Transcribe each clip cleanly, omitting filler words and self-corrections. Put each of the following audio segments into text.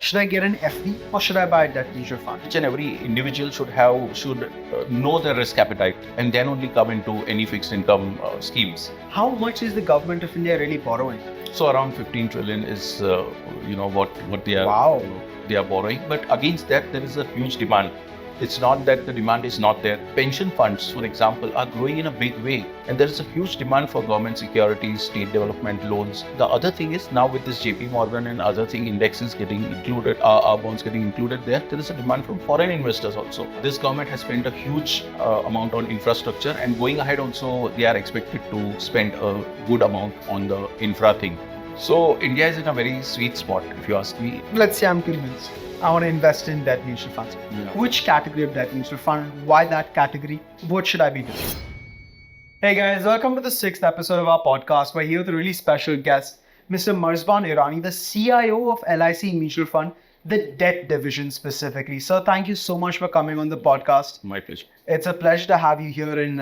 Should I get an FD or should I buy a debt mutual fund? Each and every individual should know their risk appetite and then only come into any fixed income schemes. How much is the government of India really borrowing? So around 15 trillion is what they are Wow. They are borrowing. But against that, there is a huge demand. It's not that the demand is not there. Pension funds, for example, are growing in a big way, and there is a huge demand for government securities, state development loans. The other thing is now with this JP Morgan and other thing indexes getting included, our bonds getting included there is a demand from foreign investors also. This government has spent a huge amount on infrastructure, and going ahead also they are expected to spend a good amount on the infra thing. So India is in a very sweet spot, if you ask me. Let's say I'm convinced. I want to invest in debt mutual funds. Yeah. Which category of debt mutual fund? Why that category? What should I be doing? Hey guys, welcome to the 6th episode of our podcast. We're here with a really special guest, Mr. Marzban Irani, the CIO of LIC Mutual Fund, the debt division specifically. Sir, thank you so much for coming on the podcast. My pleasure. It's a pleasure to have you here, and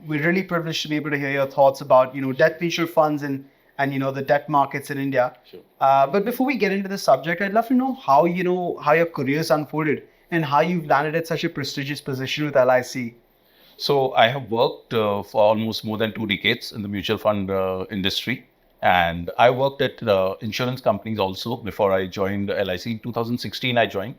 we're really privileged to be able to hear your thoughts about debt mutual funds and the debt markets in India. Sure. But before we get into the subject, I'd love to know how your career's unfolded and how you've landed at such a prestigious position with LIC. So I have worked for almost more than 2 decades in the mutual fund industry, and I worked at insurance companies also before I joined LIC. In 2016, I joined.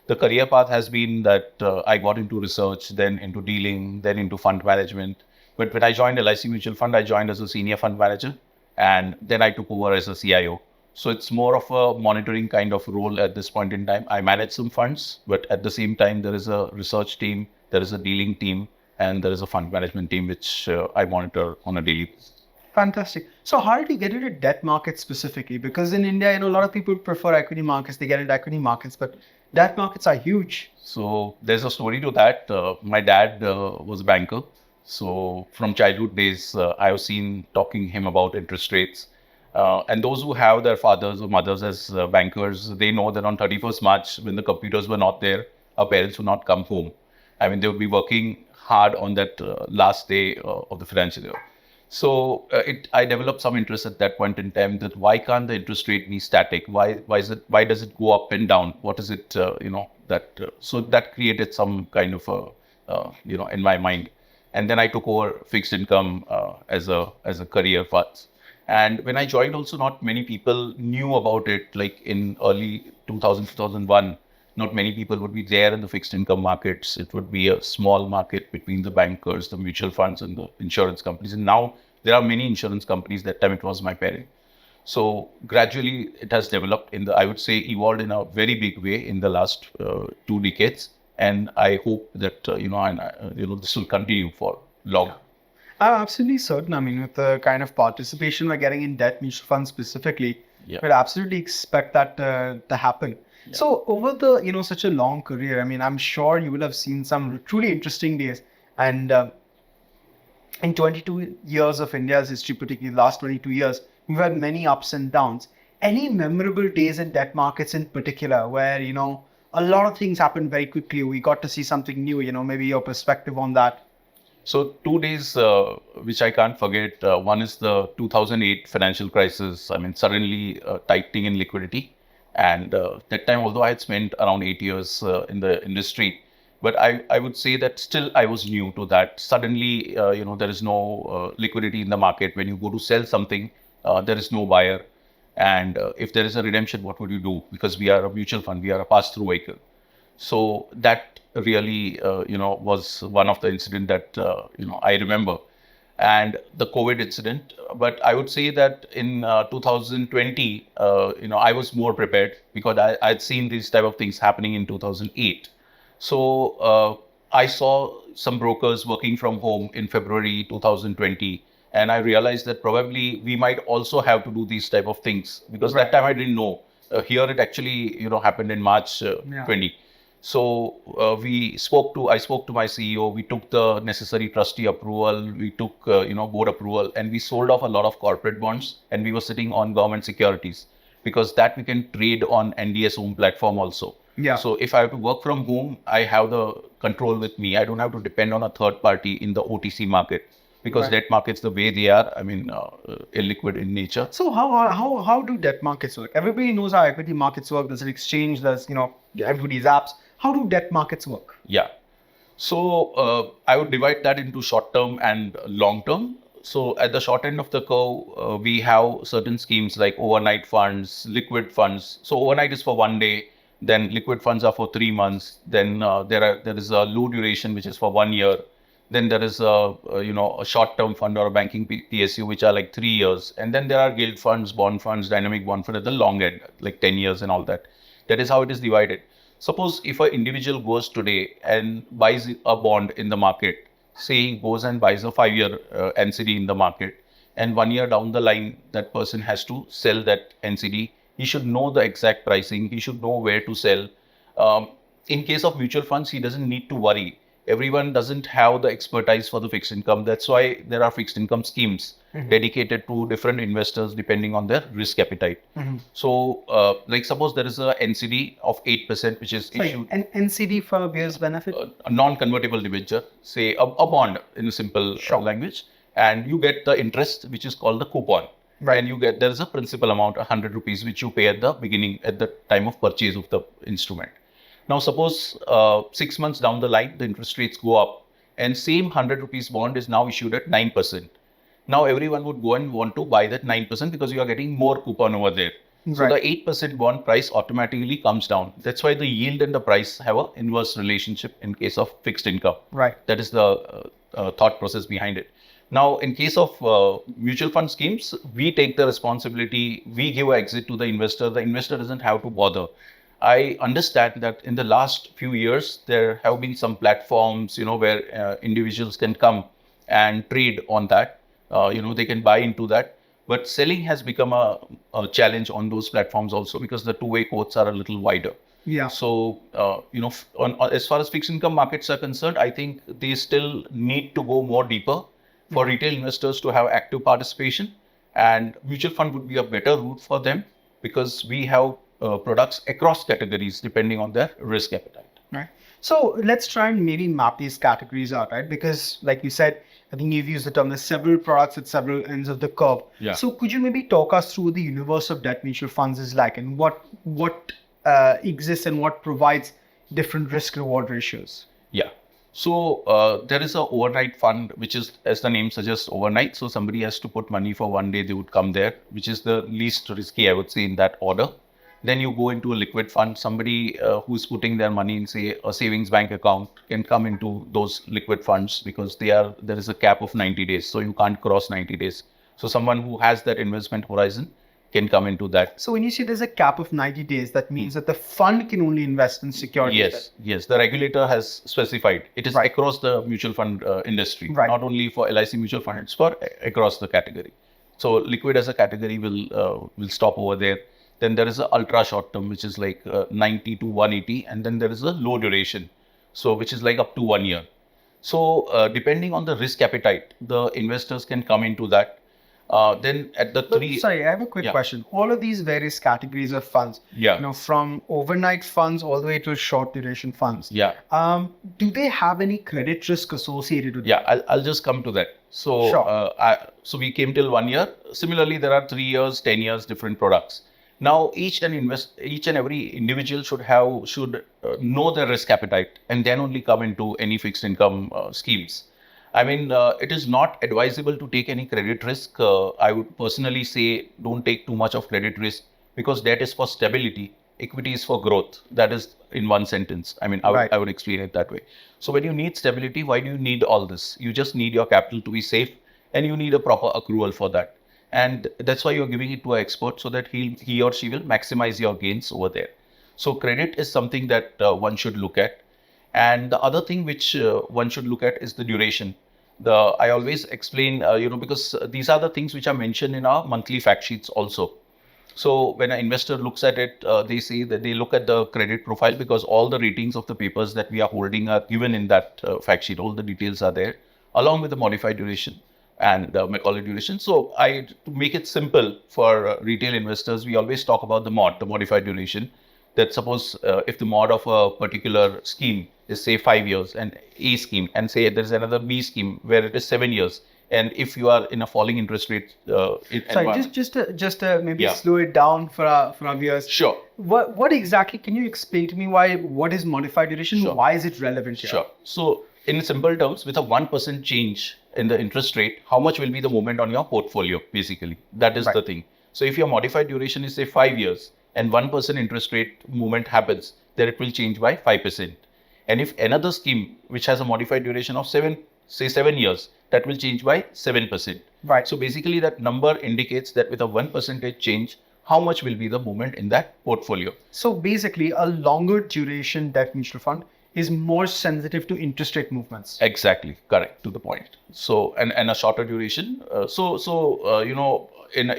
The career path has been that I got into research, then into dealing, then into fund management. But when I joined LIC Mutual Fund, I joined as a senior fund manager, and then I took over as a CIO. So it's more of a monitoring kind of role at this point in time. I manage some funds, but at the same time, there is a research team, there is a dealing team, and there is a fund management team, which I monitor on a daily basis. Fantastic. So how did you get into debt markets specifically? Because in India, a lot of people prefer equity markets. They get into equity markets, but debt markets are huge. So there's a story to that. My dad was a banker. So from childhood days, I have seen talking him about interest rates. And those who have their fathers or mothers as bankers, they know that on 31st March, when the computers were not there, our parents would not come home. I mean, they would be working hard on that last day of the financial year. So I developed some interest at that point in time that why can't the interest rate be static? Why does it go up and down? What is it, so that created some kind of, in my mind. And then I took over fixed income as a career path. And when I joined also, not many people knew about it. Like in early 2001, not many people would be there in the fixed income markets. It would be a small market between the bankers, the mutual funds, and the insurance companies. And now there are many insurance companies. That time it was my parent. So gradually it has developed I would say, evolved in a very big way in the last 2 decades. And I hope that, this will continue for long. I'm absolutely certain. I mean, with the kind of participation we're getting in debt mutual funds specifically, Yeah. we'd absolutely expect that to happen. Yeah. So over the, such a long career, I mean, I'm sure you will have seen some truly interesting days. And in 22 years of India's history, particularly the last 22 years, we've had many ups and downs. Any memorable days in debt markets in particular where, a lot of things happened very quickly? We got to see something new, maybe your perspective on that. So 2 days which I can't forget. One is the 2008 financial crisis. I mean, suddenly tightening in liquidity. And that time, although I had spent around 8 years in the industry, but I would say that still I was new to that. Suddenly, there is no liquidity in the market. When you go to sell something, there is no buyer. And if there is a redemption, what would you do? Because we are a mutual fund, we are a pass-through vehicle. So that really, was one of the incident that, I remember. And the COVID incident. But I would say that in 2020, I was more prepared because I'd seen these type of things happening in 2008. So I saw some brokers working from home in February 2020. And I realized that probably we might also have to do these type of things because that time I didn't know. Here it actually, happened in March 20. So I spoke to my CEO. We took the necessary trustee approval. We took, board approval, and we sold off a lot of corporate bonds. And we were sitting on government securities because that we can trade on NDS home platform also. Yeah. So if I have to work from home, I have the control with me. I don't have to depend on a third party in the OTC market. because Right. debt markets, the way they are, illiquid in nature. So how do debt markets work? Everybody knows how equity markets work. There's an exchange. There's everybody's apps. How do debt markets work? Yeah. So I would divide that into short term and long term. So at the short end of the curve, we have certain schemes like overnight funds, liquid funds. So overnight is for 1 day, then liquid funds are for 3 months. Then there is a low duration which is for 1 year. Then there is a short term fund or a banking PSU which are like 3 years, and then there are gilt funds, bond funds, dynamic bond fund at the long end like 10 years and all that. That is how it is divided. Suppose if an individual goes today and buys a bond in the market, say he goes and buys a 5 year NCD in the market, and 1 year down the line, that person has to sell that NCD. He should know the exact pricing, he should know where to sell. In case of mutual funds, he doesn't need to worry. Everyone doesn't have the expertise for the fixed income. That's why there are fixed income schemes dedicated to different investors depending on their risk appetite. So, like suppose there is a NCD of 8%, which is Sorry, issued an NCD for bears benefit. a non-convertible debenture, say a bond in a simple language, and you get the interest, which is called the coupon. Right. And you get, there is a principal amount, 100 rupees, which you pay at the beginning, at the time of purchase of the instrument. Now, suppose 6 months down the line, the interest rates go up, and same 100 rupees bond is now issued at 9%. Now, everyone would go and want to buy that 9% because you are getting more coupon over there. So Right. the 8% bond price automatically comes down. That's why the yield and the price have an inverse relationship in case of fixed income. Right. That is the thought process behind it. Now, in case of mutual fund schemes, we take the responsibility. We give an exit to the investor. The investor doesn't have to bother. I understand that in the last few years, there have been some platforms, where individuals can come and trade on that. They can buy into that. But selling has become a challenge on those platforms also because the two-way quotes are a little wider. Yeah. So, as far as fixed income markets are concerned, I think they still need to go more deeper for retail investors to have active participation. And mutual fund would be a better route for them because we have products across categories depending on their risk appetite. Right. So let's try and maybe map these categories out, right? Because like you said, I think you've used the term, there's several products at several ends of the curve. Yeah. So could you maybe talk us through the universe of debt mutual funds is like and what exists and what provides different risk reward ratios? Yeah. So there is a overnight fund, which is, as the name suggests, overnight. So somebody has to put money for 1 day, they would come there, which is the least risky, I would say, in that order. Then you go into a liquid fund. Somebody who's putting their money in, say, a savings bank account can come into those liquid funds because there is a cap of 90 days. So you can't cross 90 days. So someone who has that investment horizon can come into that. So when you say there's a cap of 90 days, that means that the fund can only invest in securities. Yes. The regulator has specified. It is across the mutual fund industry, not only for LIC mutual fund, it's for across the category. So liquid as a category will stop over there. Then there is a ultra short term, which is like 90 to 180. And then there is a low duration, so which is like up to 1 year. So depending on the risk appetite, the investors can come into that. Then at the Sorry, I have a quick question. All of these various categories of funds, from overnight funds all the way to short duration funds. Yeah. Do they have any credit risk associated with them? Yeah, I'll just come to that. So, so we came till 1 year. Similarly, there are 3 years, 10 years, different products. Now, each and every individual should know their risk appetite and then only come into any fixed income schemes. I mean, it is not advisable to take any credit risk. I would personally say don't take too much of credit risk because debt is for stability, equity is for growth. That is in one sentence. I mean, I would explain it that way. So when you need stability, why do you need all this? You just need your capital to be safe and you need a proper accrual for that. And that's why you're giving it to an expert so that he or she will maximize your gains over there. So credit is something that one should look at. And the other thing which one should look at is the duration. I always explain, because these are the things which are mentioned in our monthly fact sheets also. So when an investor looks at it, they say that they look at the credit profile because all the ratings of the papers that we are holding are given in that fact sheet. All the details are there, along with the modified duration and Macaulay duration. So to make it simple for retail investors, we always talk about the modified duration. That suppose if the mod of a particular scheme is say 5 years and A scheme, and say there's another B scheme where it is 7 years, And if you are in a falling interest rate Sorry, environment. just maybe Yeah. slow it down for our viewers. Sure. What exactly, can you explain to me what is modified duration? Sure. Why is it relevant here? Sure. So in simple terms, with a 1% change in the interest rate, how much will be the movement on your portfolio, basically? That is the thing. So if your modified duration is say 5 years and 1% interest rate movement happens, then it will change by 5%. And if another scheme which has a modified duration of 7 years, that will change by 7%. Right. So basically that number indicates that with a 1% change, how much will be the movement in that portfolio. So basically, a longer duration debt mutual fund is more sensitive to interest rate movements. Exactly, correct, to the point. So and a shorter duration. If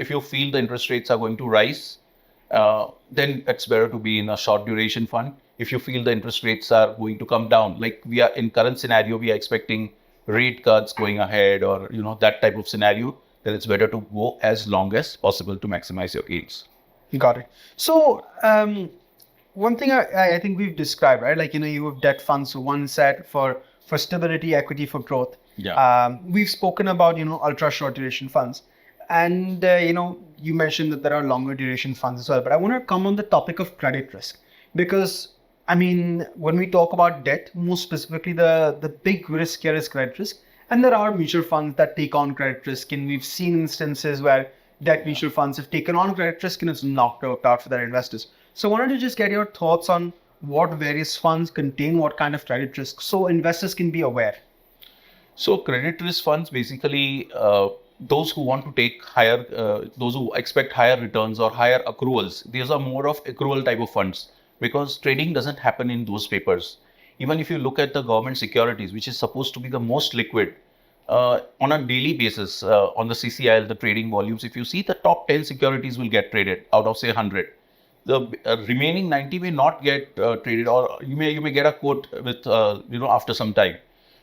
you feel the interest rates are going to rise, then it's better to be in a short duration fund. If you feel the interest rates are going to come down, like we are in current scenario, we are expecting rate cuts going ahead, or that type of scenario, then it's better to go as long as possible to maximize your gains. Got it. So one thing I think we've described, right? Like, you have debt funds, so one set for stability, equity for growth. Yeah. We've spoken about, ultra short duration funds. And, you mentioned that there are longer duration funds as well. But I want to come on the topic of credit risk. Because, when we talk about debt, most specifically, the big risk here is credit risk. And there are mutual funds that take on credit risk. And we've seen instances where debt mutual funds have taken on credit risk and it's knocked out for their investors. So I wanted to just get your thoughts on what various funds contain, what kind of credit risk, so investors can be aware. So credit risk funds, basically, those who want to take those who expect higher returns or higher accruals, these are more of accrual type of funds, because trading doesn't happen in those papers. Even if you look at the government securities, which is supposed to be the most liquid, on a daily basis, on the CCIL, the trading volumes, if you see, the top 10 securities will get traded out of say 100. The remaining 90 may not get traded, or you may get a quote with after some time.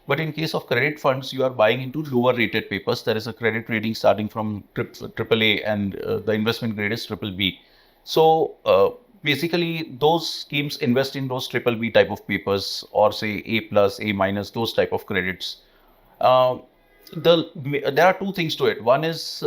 But in case of credit funds, you are buying into lower rated papers. There is a credit rating starting from AAA, and the investment grade is BBB. So basically, those schemes invest in those BBB type of papers, or say A plus, A minus, those type of credits. There are two things to it. One is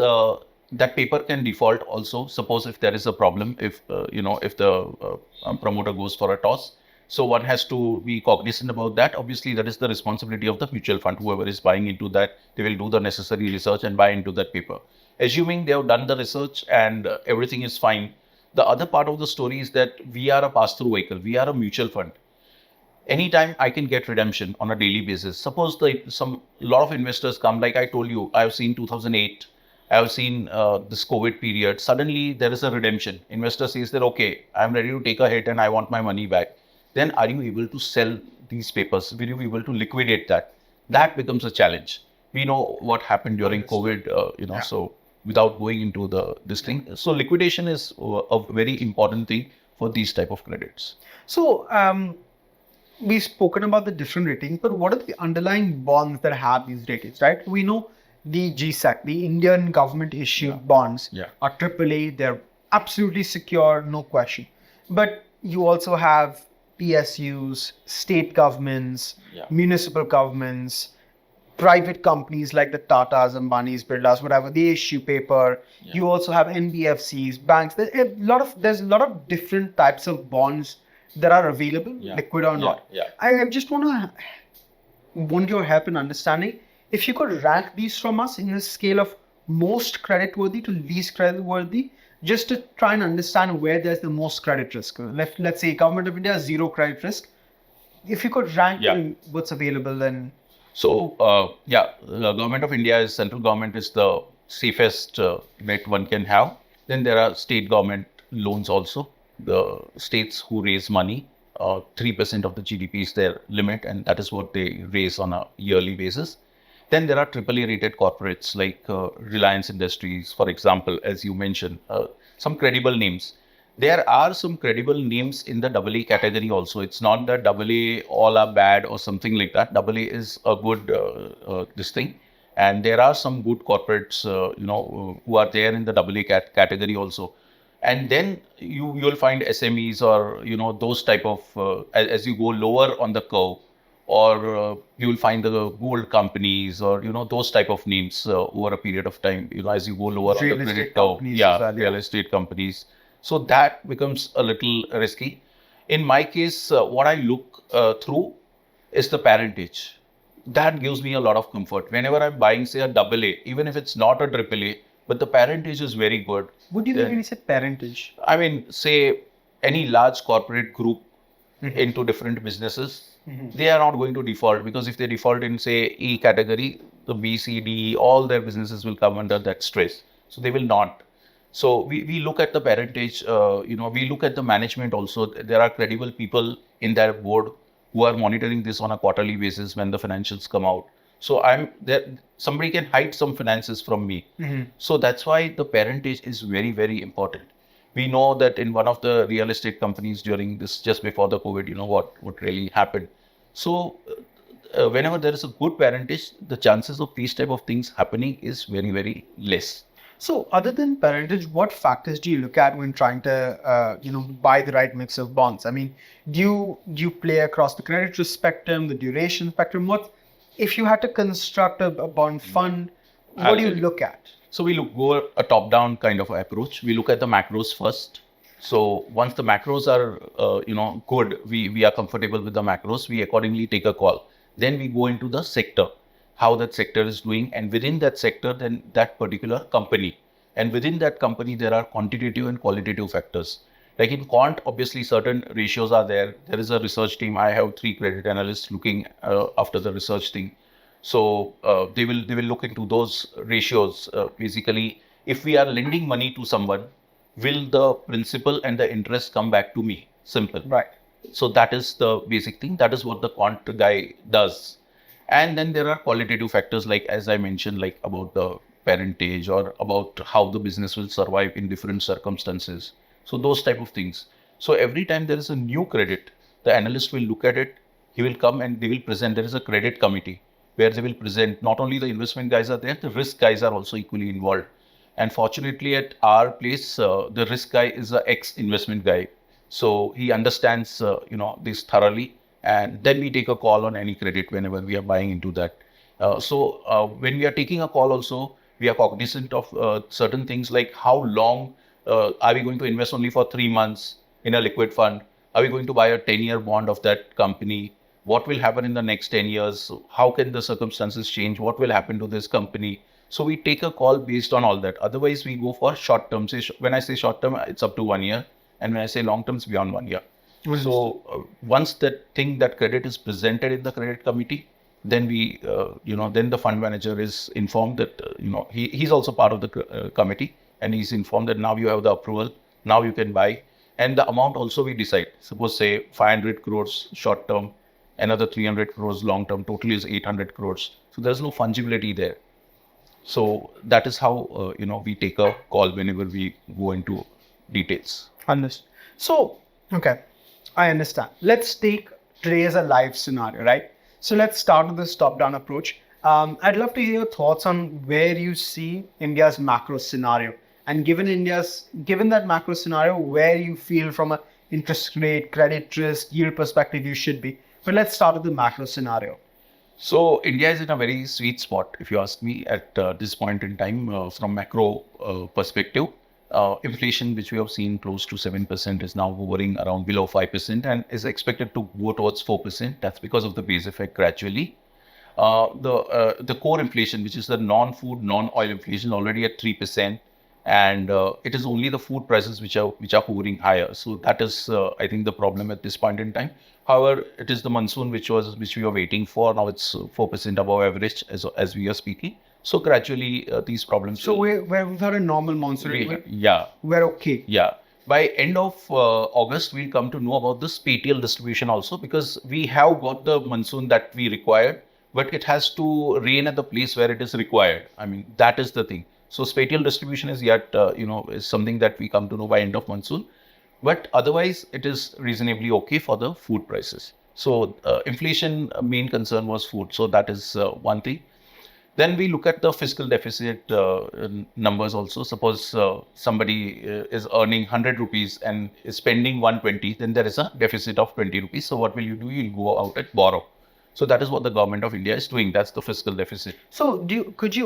that paper can default also. Suppose if there is a problem, if the promoter goes for a toss, so one has to be cognizant about that. Obviously, that is the responsibility of the mutual fund. Whoever is buying into that, they will do the necessary research and buy into that paper. Assuming they have done the research and everything is fine, the other part of the story is that we are a pass-through vehicle. We are a mutual fund. Anytime I can get redemption on a daily basis. Suppose lot of investors come, like I told you, I've seen 2008, I've seen this COVID period. Suddenly there is a redemption. Investor says that, okay, I'm ready to take a hit and I want my money back. Then are you able to sell these papers? Will you be able to liquidate that? That becomes a challenge. We know what happened during COVID, so without going into this thing. So liquidation is a very important thing for these type of credits. So we've spoken about the different ratings, but what are the underlying bonds that have these ratings, right? We know the GSEC, the Indian government issued bonds, are AAA. They're absolutely secure, no question. But you also have PSUs, state governments, municipal governments, private companies like the Tatas, Ambanis, Birlas, whatever, they issue paper. You also have NBFCs, banks. There's a lot of different types of bonds that are available, liquid or not. I just want your help in understanding. If you could rank these from us in a scale of most creditworthy to least creditworthy, just to try and understand where there's the most credit risk. Let's say Government of India, zero credit risk. If you could rank what's available, then... So, the Government of India, central government is the safest bet one can have. Then there are state government loans also. The states who raise money, 3% of the GDP is their limit, and that is what they raise on a yearly basis. Then there are AAA rated corporates like Reliance Industries, for example, as you mentioned, some credible names. There are some credible names in the AA category also. It's not that AA all are bad or something like that. AA is a good this thing. And there are some good corporates, who are there in the AA category also. And then you'll find SMEs or, those type of, as you go lower on the curve, or you will find the gold companies, or those type of names over a period of time. As you go lower on the Real estate credit curve, companies as well, real estate companies. So that becomes a little risky. In my case, what I look through is the parentage. That gives me a lot of comfort. Whenever I'm buying, say, a double A, even if it's not a triple A, but the parentage is very good. What do you mean when you say parentage? I mean, say, any large corporate group into different businesses, they are not going to default, because if they default in, say, E category, the B, C, D, all their businesses will come under that stress. So they will not. So we look at the parentage, we look at the management also. There are credible people in their board who are monitoring this on a quarterly basis when the financials come out. So I'm there. Somebody can hide some finances from me. So that's why the parentage is very, very important. We know that in one of the real estate companies during this, just before the COVID, what really happened. So whenever there is a good parentage, the chances of these type of things happening is very, very less. So other than parentage, what factors do you look at when trying to, buy the right mix of bonds? I mean, do you play across the credit risk spectrum, the duration spectrum? What if you had to construct a bond fund? What do you look at? So we go a top-down kind of approach. We look at the macros first. So once the macros are, good, we are comfortable with the macros, we accordingly take a call. Then we go into the sector, how that sector is doing, and within that sector, then that particular company. And within that company, there are quantitative and qualitative factors. Like in quant, obviously certain ratios are there. There is a research team. I have 3 credit analysts looking after the research thing. So they will look into those ratios. Basically, if we are lending money to someone, will the principal and the interest come back to me? Simple. Right. So that is the basic thing. That is what the quant guy does. And then there are qualitative factors, like as I mentioned, like about the parentage or about how the business will survive in different circumstances. So those type of things. So every time there is a new credit, the analyst will look at it. He will come and they will present. There is a credit committee where they will present. Not only the investment guys are there, the risk guys are also equally involved. And fortunately, at our place, the risk guy is an ex-investment guy. So he understands, this thoroughly. And then we take a call on any credit whenever we are buying into that. When we are taking a call also, we are cognizant of certain things like how long are we going to invest only for 3 months in a liquid fund? Are we going to buy a 10-year bond of that company? What will happen in the next 10 years? How can the circumstances change? What will happen to this company? So we take a call based on all that. Otherwise, we go for short term. When I say short term, it's up to 1 year. And when I say long term, it's beyond 1 year. So once that credit is presented in the credit committee, then then the fund manager is informed that, he's also part of the committee, and he's informed that now you have the approval, now you can buy. And the amount also we decide. Suppose say 500 crores short term, another 300 crores long term, total is 800 crores. So there's no fungibility there. So that is how, we take a call whenever we go into details. Understood. So, okay, I understand. Let's take today as a live scenario, right? So let's start with this top-down approach. I'd love to hear your thoughts on where you see India's macro scenario, and given that macro scenario, where you feel from a interest rate, credit risk, yield perspective you should be. But let's start with the macro scenario. So India is in a very sweet spot, if you ask me, at this point in time from macro perspective. Inflation, which we have seen close to 7%, is now hovering around below 5% and is expected to go towards 4%. That's because of the base effect gradually. The core inflation, which is the non-food, non-oil inflation, already at 3%, and it is only the food prices which are hovering higher. So that is, I think, the problem at this point in time. However, it is the monsoon which we were waiting for. Now it's 4% above average as we are speaking. So gradually these problems. So we've had a normal monsoon. Yeah. We're okay. Yeah. By end of August, we'll come to know about the spatial distribution also, because we have got the monsoon that we required, but it has to rain at the place where it is required. I mean, that is the thing. So spatial distribution is yet, is something that we come to know by end of monsoon. But otherwise, it is reasonably okay for the food prices. So inflation main concern was food. So that is one thing. Then we look at the fiscal deficit numbers also. Suppose somebody is earning 100 rupees and is spending 120, then there is a deficit of 20 rupees. So what will you do? You'll go out and borrow. So that is what the government of India is doing. That's the fiscal deficit. So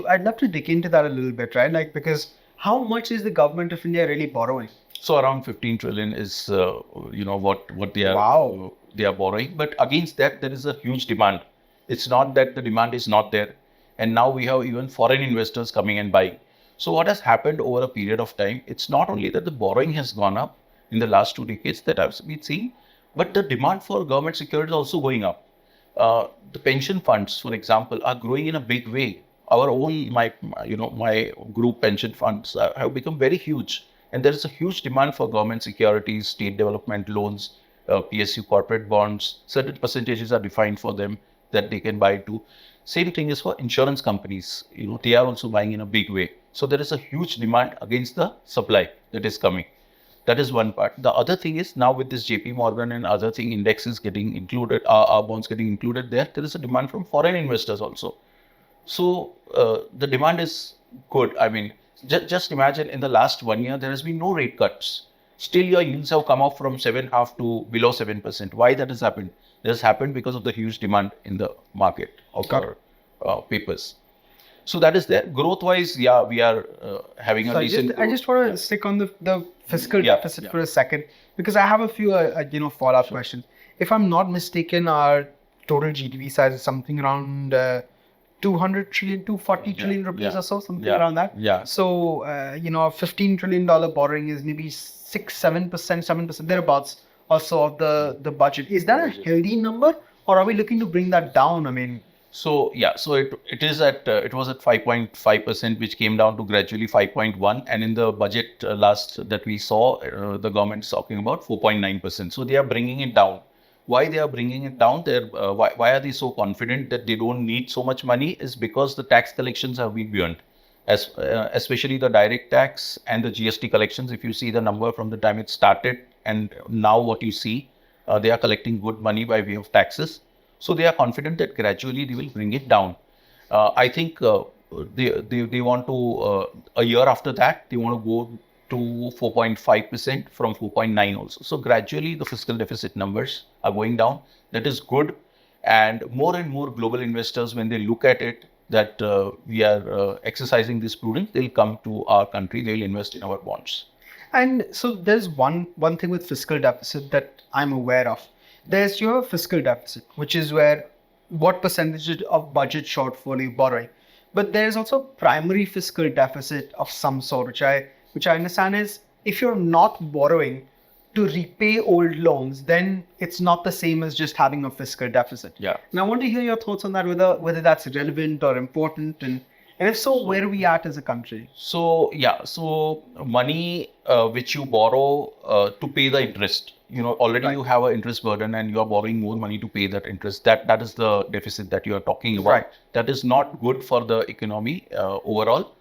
I'd love to dig into that a little bit, right? Like, because how much is the government of India really borrowing? So around 15 trillion is, what Wow. they are borrowing. But against that, there is a huge demand. It's not that the demand is not there. And now we have even foreign investors coming and buying. So what has happened over a period of time, it's not only that the borrowing has gone up in the last 2 decades that I've been seeing, but the demand for government security is also going up. The pension funds, for example, are growing in a big way. Our own, my group pension funds have become very huge, and there is a huge demand for government securities, state development loans, PSU corporate bonds. Certain percentages are defined for them that they can buy too. Same thing is for insurance companies. They are also buying in a big way. So there is a huge demand against the supply that is coming. That is one part. The other thing is now with this JP Morgan and other thing indexes getting included, our bonds getting included there is a demand from foreign investors also. So the demand is good. I mean, just imagine in the last 1 year, there has been no rate cuts. Still, your yields have come up from 7.5 to below 7%. Why that has happened? That has happened because of the huge demand in the market of our papers. So that is there. Growth-wise, yeah, we are having a decent. I just want to stick on the fiscal deficit for a second, because I have a few follow-up questions. If I'm not mistaken, our total GDP size is something around 200 trillion, 240 trillion rupees or so, something around that. Yeah. So $15 trillion borrowing is maybe 6-7%, 7% thereabouts or so of the budget. Is that a healthy number, or are we looking to bring that down? I mean. So it is at it was at 5.5%, which came down to gradually 5.1, and in the budget last that we saw, the government is talking about 4.9%. So they are bringing it down. Why they are bringing it down? Why are they so confident that they don't need so much money? Is because the tax collections have been beyond, especially the direct tax and the GST collections. If you see the number from the time it started and now what you see, they are collecting good money by way of taxes. So they are confident that gradually they will bring it down. I think they want to, a year after that, they want to go to 4.5% from 4.9 also. So gradually the fiscal deficit numbers are going down. That is good. And more global investors, when they look at it, that we are exercising this prudence, they'll come to our country, they'll invest in our bonds. And so there's one thing with fiscal deficit that I'm aware of. There's your fiscal deficit, which is where what percentage of budget shortfall you're borrowing. But there's also primary fiscal deficit of some sort, which I understand is if you're not borrowing to repay old loans, then it's not the same as just having a fiscal deficit. Yeah. And I want to hear your thoughts on that, whether that's relevant or important, and if so, where are we at as a country? So money which you borrow to pay the interest. Already you have an interest burden and you are borrowing more money to pay that interest. That is the deficit that you are talking about. Right. That is not good for the economy overall.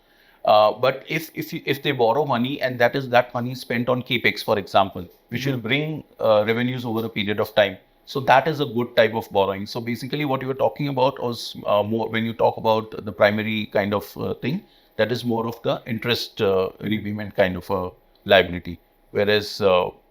But if they borrow money and that money spent on capex, for example, which will bring revenues over a period of time. So that is a good type of borrowing. So basically what you were talking about was more when you talk about the primary kind of thing, that is more of the interest repayment kind of a liability. Whereas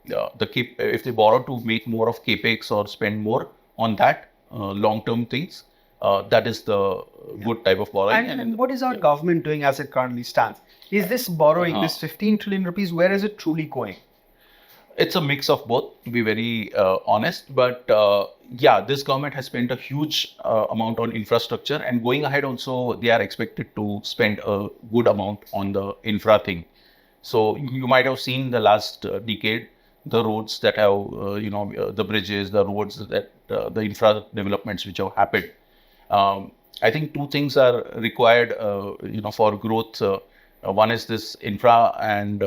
if they borrow to make more of capex or spend more on that long-term things, that is the good type of borrowing. And what is our government doing as it currently stands? Is this borrowing, this 15 trillion rupees, where is it truly going? It's a mix of both, to be very honest. But this government has spent a huge amount on infrastructure, and going ahead also, they are expected to spend a good amount on the infra thing. So you might have seen the last decade, the roads that have, the bridges, the roads that the infra developments which have happened. I think two things are required, for growth. One is this infra, and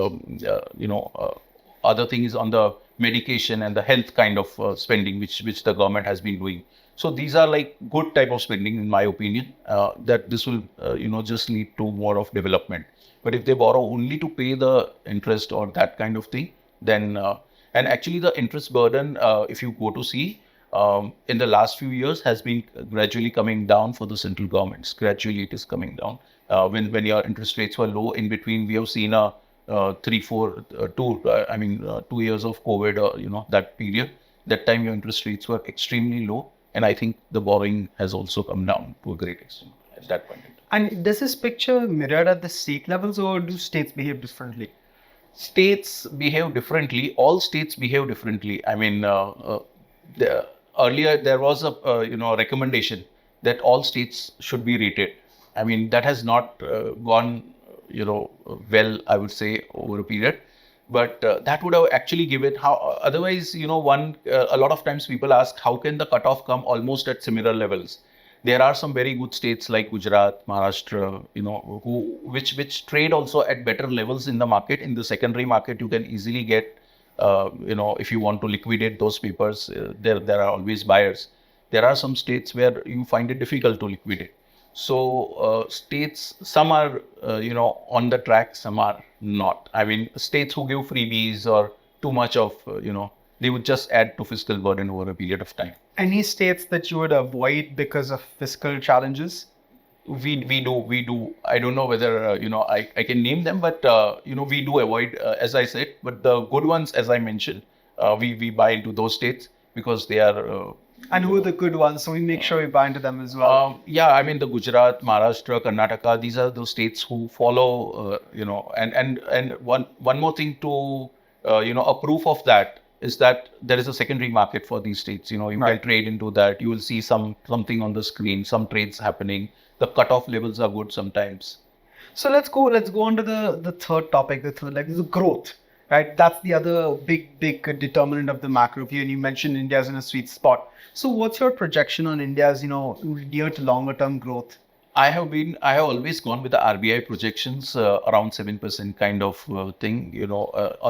other thing is on the medication and the health kind of spending, which the government has been doing. So these are like good type of spending, in my opinion. That this will, just lead to more of development. But if they borrow only to pay the interest or that kind of thing, then and actually the interest burden, if you go to see, in the last few years has been gradually coming down for the central governments. Gradually it is coming down. When your interest rates were low, in between we have seen a 2 years of COVID, that period. That time your interest rates were extremely low, And I think the borrowing has also come down to a great extent at that point. And does this picture mirror at the state levels, or do states behave differently? States behave differently. All states behave differently. I mean, earlier there was a recommendation that all states should be rated. I mean, that has not gone well, I would say, over a period. But that would have actually given how. Otherwise, a lot of times people ask, how can the cutoff come almost at similar levels? There are some very good states like Gujarat, Maharashtra, which trade also at better levels in the market. In the secondary market, you can easily get, if you want to liquidate those papers, there are always buyers. There are some states where you find it difficult to liquidate. So states, some are, on the track, some are not. I mean, states who give freebies or too much of, they would just add to fiscal burden over a period of time. Any states that you would avoid because of fiscal challenges? We do. I don't know whether, I can name them, but, we do avoid, as I said, but the good ones, as I mentioned, we buy into those states because they are. And who are the good ones? So we make sure we buy into them as well. Yeah, I mean, the Gujarat, Maharashtra, Karnataka, these are those states who follow, and one more thing to, a proof of that is that there is a secondary market for these states. You can trade into that. You will see something on the screen, some trades happening. The cutoff levels are good sometimes. So let's go on to the third topic. The third, like, the growth, right? That's the other big determinant of the macro view. And you mentioned India's in a sweet spot. So what's your projection on India's, near to longer term growth? I have always gone with the RBI projections, around 7% kind of thing.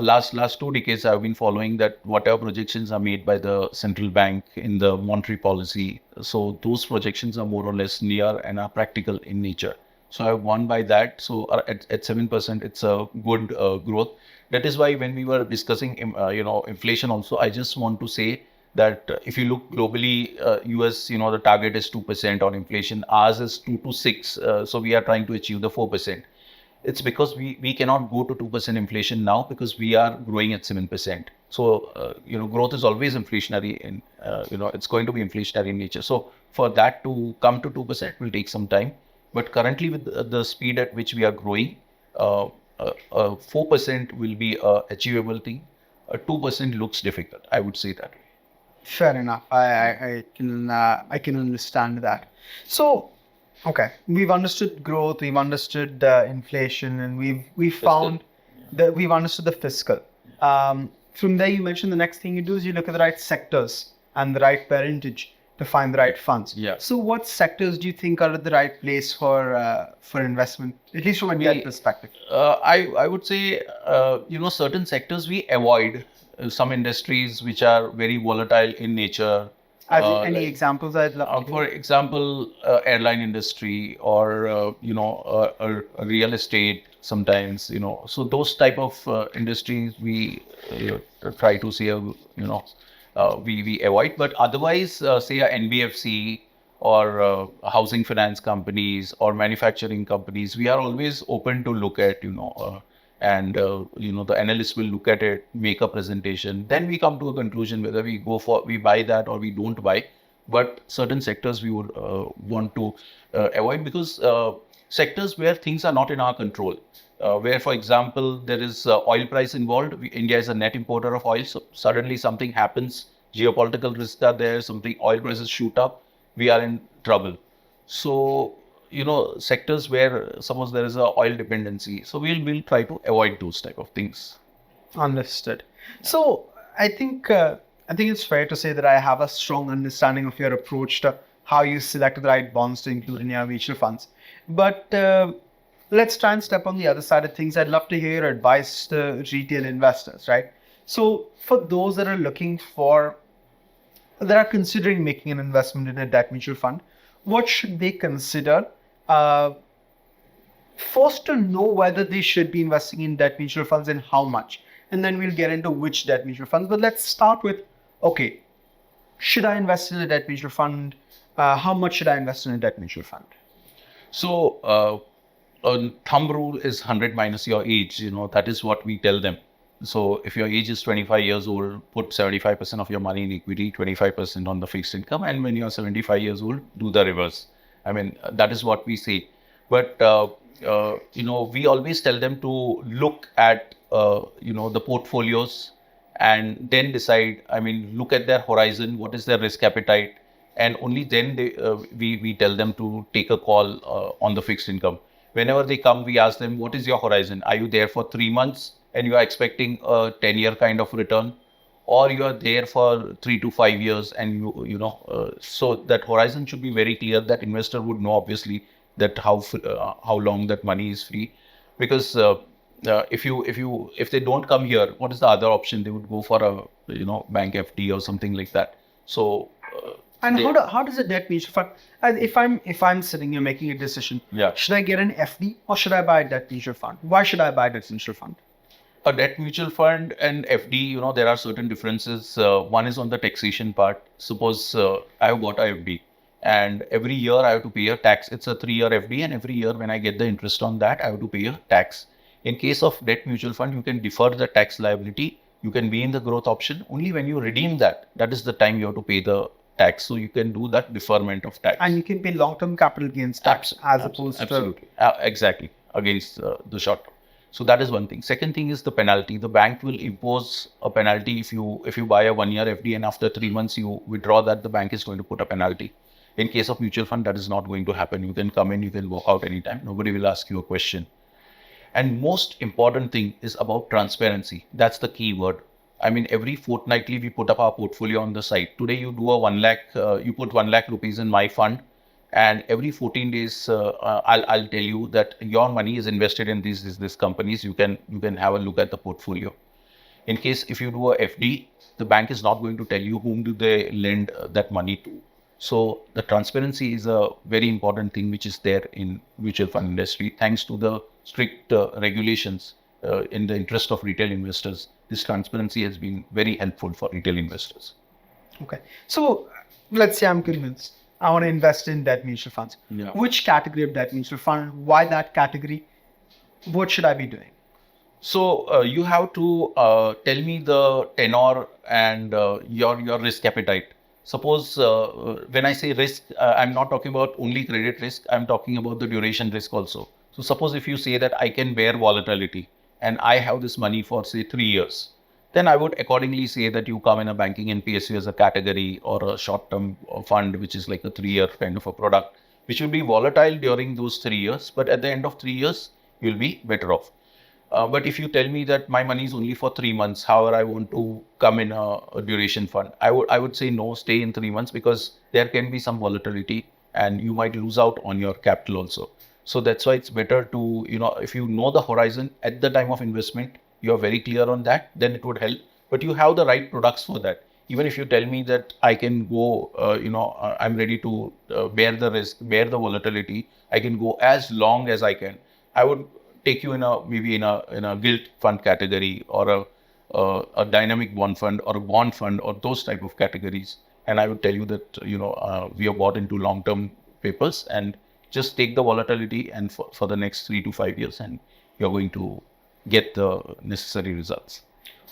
Last 2 decades, I've been following that whatever projections are made by the central bank in the monetary policy. So those projections are more or less near and are practical in nature. So I've gone by that. So at 7%, it's a good growth. That is why when we were discussing, inflation also, I just want to say that if you look globally, US, the target is 2% on inflation. Ours is 2 to 6. So we are trying to achieve the 4%. It's because we cannot go to 2% inflation now because we are growing at 7%. So, growth is always inflationary and, it's going to be inflationary in nature. So for that to come to 2% will take some time. But currently with the speed at which we are growing, 4% will be an achievable thing. 2% looks difficult. I would say that. Fair enough. I can understand that. So, okay, we've understood growth, we've understood inflation, and we've found that we've understood the fiscal. From there, you mentioned the next thing you do is you look at the right sectors and the right parentage to find the right funds. Yeah. So, what sectors do you think are at the right place for investment, at least from a debt perspective? I would say, certain sectors we avoid. Some industries which are very volatile in nature. Any examples I'd love to For example, airline industry or, a real estate sometimes, so those type of industries we try to say, we avoid. But otherwise, say a NBFC or housing finance companies or manufacturing companies, we are always open to look at, and the analysts will look at it, make a presentation, then we come to a conclusion whether we buy that or we don't buy. But certain sectors we would want to avoid because sectors where things are not in our control, where, for example, there is oil price involved. India is a net importer of oil, so suddenly something happens, geopolitical risks are there, oil prices shoot up, we are in trouble. So sectors where suppose there is a oil dependency, so we'll try to avoid those type of things. Understood. So I think it's fair to say that I have a strong understanding of your approach to how you select the right bonds to include in your mutual funds. But let's try and step on the other side of things. I'd love to hear your advice to retail investors, right? So for those that are considering making an investment in a debt mutual fund, what should they consider? First, to know whether they should be investing in debt mutual funds and how much. And then we'll get into which debt mutual funds. But let's start with, okay, should I invest in a debt mutual fund? How much should I invest in a debt mutual fund? So a thumb rule is 100 minus your age. That is what we tell them. So if your age is 25 years old, put 75% of your money in equity, 25% on the fixed income, and when you're 75 years old, do the reverse. I mean, that is what we say. But we always tell them to look at the portfolios and then decide. I mean, look at their horizon, what is their risk appetite, and only then we tell them to take a call on the fixed income. Whenever they come, we ask them, what is your horizon? Are you there for 3 months and you are expecting a 10-year kind of return, or you are there for 3 to 5 years and so that horizon should be very clear. That investor would know obviously that how long that money is free, because if they don't come here, what is the other option? They would go for a bank FD or something like that. So And how does a debt mutual fund? If I'm sitting here making a decision, Yeah. should I get an FD or should I buy a debt mutual fund? Why should I buy a debt mutual fund? A debt mutual fund and FD, there are certain differences. One is on the taxation part. Suppose I have got a FD and every year I have to pay a tax. It's a 3-year FD, and every year when I get the interest on that, I have to pay a tax. In case of debt mutual fund, you can defer the tax liability. You can be in the growth option. Only when you redeem that, that is the time you have to pay the tax. So you can do that deferment of tax. And you can pay long-term capital gains tax as opposed Absolutely. Exactly. Against the short term. So that is one thing. Second thing is the penalty. The bank will impose a penalty if you buy a 1-year FD and after 3 months you withdraw that, the bank is going to put a penalty. In case of mutual fund, that is not going to happen. You can come in, you can walk out anytime. Nobody will ask you a question. And most important thing is about transparency. That's the key word. I mean, every fortnightly we put up our portfolio on the site. Today you do a 1 lakh, you put 1 lakh rupees in my fund, and every 14 days I'll tell you that your money is invested in these companies. You can have a look at the portfolio. In case if you do a FD, the bank is not going to tell you whom do they lend that money to. So the transparency is a very important thing which is there in mutual fund industry. Thanks to the strict regulations in the interest of retail investors, this transparency has been very helpful for retail investors. Okay. So let's say I'm convinced I want to invest in debt mutual funds. Yeah. Which category of debt mutual fund? Why that category? What should I be doing? So you have to tell me the tenor and your risk appetite. Suppose when I say risk, I'm not talking about only credit risk. I'm talking about the duration risk also. So suppose if you say that I can bear volatility and I have this money for say 3 years, then I would accordingly say that you come in a banking and PSU as a category, or a short-term fund, which is like a 3-year kind of a product, which will be volatile during those 3 years. But at the end of 3 years, you'll be better off. But if you tell me that my money is only for 3 months, however, I want to come in a duration fund, I would say no, stay in 3 months, because there can be some volatility and you might lose out on your capital also. So that's why it's better to, if you know the horizon at the time of investment, you're very clear on that, then it would help. But you have the right products for that. Even if you tell me that I can go, I'm ready to bear the risk, bear the volatility, I can go as long as I can, I would take you in a gilt fund category, or a dynamic bond fund, or a bond fund, or those type of categories. And I would tell you that we are bought into long-term papers, and just take the volatility and for the next 3 to 5 years, and you're going to get the necessary results.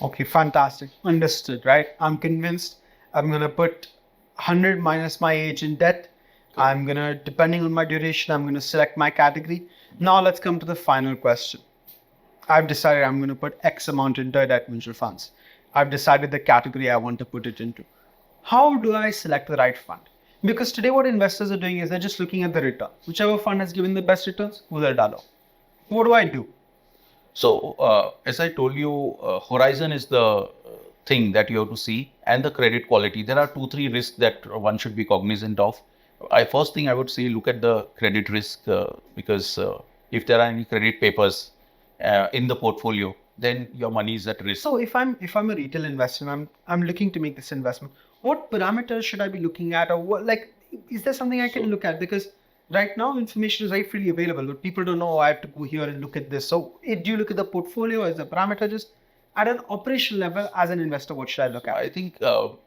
Okay, fantastic. Understood, right? I'm convinced. I'm going to put 100 minus my age in debt. I'm going to, depending on my duration, I'm going to select my category. Now let's come to the final question. I've decided I'm going to put X amount into debt mutual funds. I've decided the category I want to put it into. How do I select the right fund? Because today what investors are doing is they're just looking at the return. Whichever fund has given the best returns, udhar dalo. What do I do? So as I told you, horizon is the thing that you have to see, and the credit quality. There are 2-3 risks that one should be cognizant of. First thing I would say, look at the credit risk, because if there are any credit papers in the portfolio, then your money is at risk. So if I'm a retail investor and I'm looking to make this investment, what parameters should I be looking at, or what, like, is there something I can look at? Because right now information is very freely available, but people don't know, I have to go here and look at this. So do you look at the portfolio as a parameter? Just at an operational level, as an investor, what should I look at? I think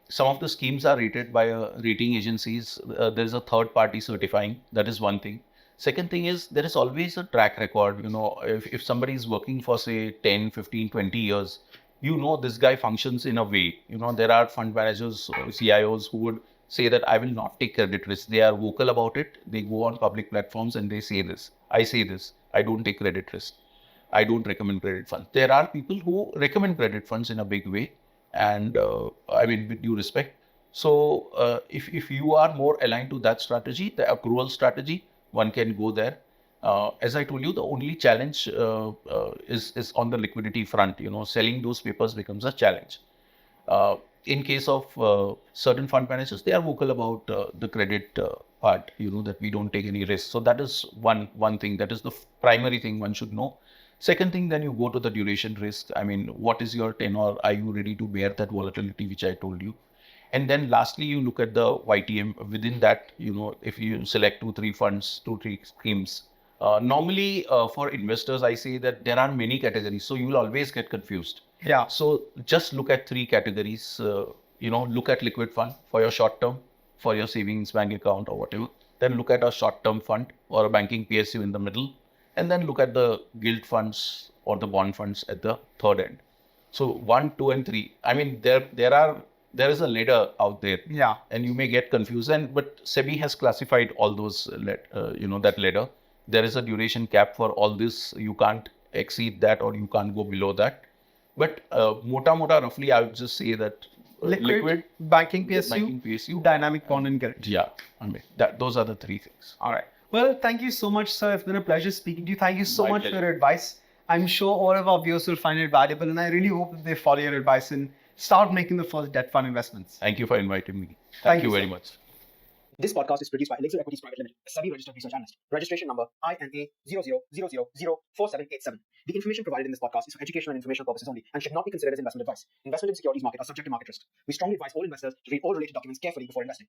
some of the schemes are rated by rating agencies. There is a third party certifying. That is one thing. Second thing is, there is always a track record. If somebody is working for say 10, 15, 20 years, you know this guy functions in a way. There are fund managers, CIOs who would say that I will not take credit risk. They are vocal about it. They go on public platforms and they say this. I say this. I don't take credit risk. I don't recommend credit funds. There are people who recommend credit funds in a big way, and I mean, with due respect. So, if you are more aligned to that strategy, the accrual strategy, one can go there. As I told you, the only challenge is on the liquidity front. Selling those papers becomes a challenge. Uh, in case of certain fund managers, they are vocal about the credit part. That we don't take any risk. So that is one thing. That is the primary thing one should know. Second thing, then you go to the duration risk. I mean, what is your tenor? Are you ready to bear that volatility, which I told you? And then lastly, you look at the YTM. Within that, if you select two, three funds, two, three schemes, normally for investors, I say that there are many categories. So you will always get confused. Yeah. So just look at three categories. Look at liquid fund for your short term, for your savings bank account or whatever. Then look at a short term fund or a banking PSU in the middle. And then look at the gilt funds or the bond funds at the third end. So 1, 2, and 3. I mean, there is a ladder out there. Yeah. And you may get confused. But SEBI has classified all those, that ladder. There is a duration cap for all this. You can't exceed that or you can't go below that. But mota roughly, I would just say that Liquid, banking PSU, dynamic bond and gilt. Yeah, I mean, those are the three things. All right. Well, thank you so much, sir. It's been a pleasure speaking to you. Thank you so My much pleasure. for your advice. I'm sure all of our viewers will find it valuable, and I really hope that they follow your advice and start making the first debt fund investments. Thank you for inviting me. Thank Thank you you, very sir. much. This podcast is produced by Elixir Equities Private Limited, a SEBI registered research analyst. Registration number INA 00004787. The information provided in this podcast is for educational and informational purposes only and should not be considered as investment advice. Investment in securities market are subject to market risk. We strongly advise all investors to read all related documents carefully before investing.